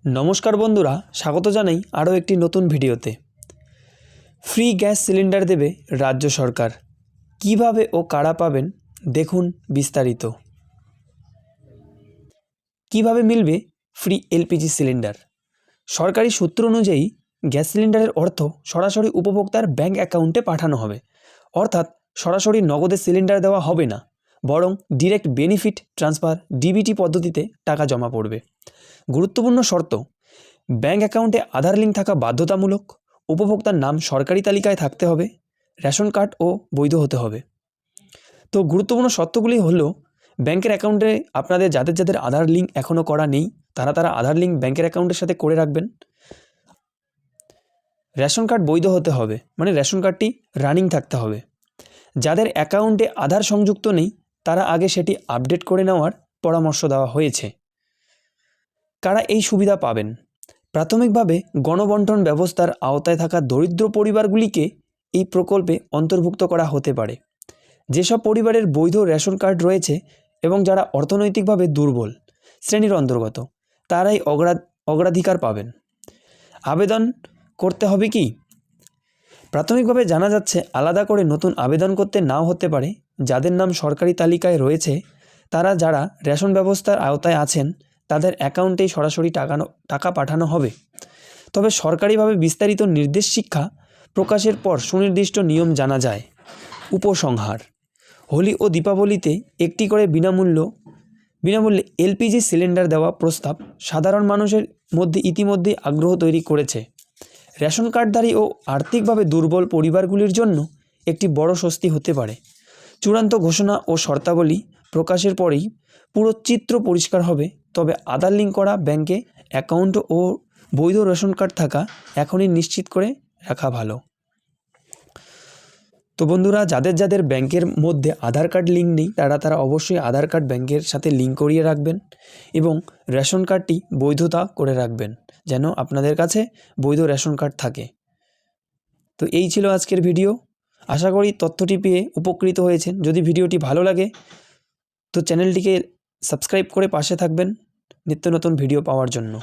नमस्कार बंधुरा स्वागत जानाई आरो एकटी नतून भिडियोते। फ्री गैस सिलिंडार देবে राज्य सरकार, किभाবে ओ कारा पाবেন देखुन विस्तारित। किभाবে मिलবে फ्री एलपीजी सिलिंडार। सरकारी सूत्र अनुयायी गैस सिलिंडारेर अर्थ सरासरि उपभोक्तार बैंक अ্যাকাউন্টে पाठानो हबे, अर्थात सरासरि नगदे सिलिंडार देওয়া হবে ना, बरং डिरेक्ट बेनिफिट ट्रान्सफार डीबीटी पद्धतिते टाका जमा पड़বে। गुरुत्वपूर्ण शर्त, बैंक अ্যাকাউন্টে आधार लिंक थाका बाध्यतामूलक, उपभोक्तार नाम सरकारी तालिकाय थाकते हबे, रेशन कार्ड ओ बैध होते हबे। तो गुरुत्वपूर्ण शर्तगुली हलो बैंकेर अ্যাকাউন্টে आपनादेर जादेर जादेर आधार लिंक एखोनो करा नेই तारा आधार लिंक बैंकेर अ্যাকাউন্টের साथे करे राखबेन। रेशन कार्ड बैध होते हबे, माने रेशन कार्डटी रानिंग थाकते हबे। जादेर अ্যাকাউন্টে आधार संयुक्त नेই तारा आगे सेटी आपडेट करे नेওয়ার परामर्श देওয়া হয়েছে। कारा এই সুবিধা পাবেন? প্রাথমিকভাবে গণবণ্টন ব্যবস্থার আওতায় থাকা দরিদ্র পরিবারগুলিকে এই প্রকল্পে অন্তর্ভুক্ত করা হতে পারে। যেসব পরিবারের বৈধ রেশন কার্ড রয়েছে এবং যারা অর্থনৈতিকভাবে দুর্বল শ্রেণীর অন্তর্গত, তারাই অগ্রাধিকার পাবেন। আবেদন করতে হবে কি? প্রাথমিকভাবে জানা যাচ্ছে আলাদা করে নতুন আবেদন করতে নাও হতে পারে। যাদের নাম সরকারি তালিকায় রয়েছে তারা যারা রেশন ব্যবস্থার আওতায় আছেন তাদের অ্যাকাউন্টেই সরাসরি টাকা পাঠানো হবে। তবে সরকারিভাবে বিস্তারিত নির্দেশিকা প্রকাশের পর সুনির্দিষ্ট নিয়ম জানা যায়। উপসংহার: হোলি ও দীপাবলিতে একটি করে বিনামূল্যে এলপিজি সিলিন্ডার দেওয়া প্রস্তাব সাধারণ মানুষের মধ্যে ইতিমধ্যেই আগ্রহ তৈরি করেছে। রেশন কার্ডধারী ও আর্থিকভাবে দুর্বল পরিবারগুলির জন্য একটি বড় স্বস্তি হতে পারে। চূড়ান্ত ঘোষণা ও শর্তাবলী প্রকাশের পরেই পুরো চিত্র পরিষ্কার হবে। তবে আধার লিঙ্ক করা ব্যাংকে অ্যাকাউন্ট ও বৈধ রেশন কার্ড থাকা এখনই নিশ্চিত করে রাখা ভালো। তো বন্ধুরা, যাদের যাদের ব্যাংকের মধ্যে আধার কার্ড লিঙ্ক নেই তারা অবশ্যই আধার কার্ড ব্যাংকের সাথে লিঙ্ক করিয়ে রাখবেন এবং রেশন কার্ডটি বৈধতা করে রাখবেন যেন আপনাদের কাছে বৈধ রেশন কার্ড থাকে। তো এই ছিল আজকের ভিডিও। আশা করি তথ্যটি পেয়ে উপকৃত হয়েছেন। যদি ভিডিওটি ভালো লাগে তো চ্যানেলটিকে সাবস্ক্রাইব করে পাশে থাকবেন নিত্য নতুন ভিডিও পাওয়ার জন্য।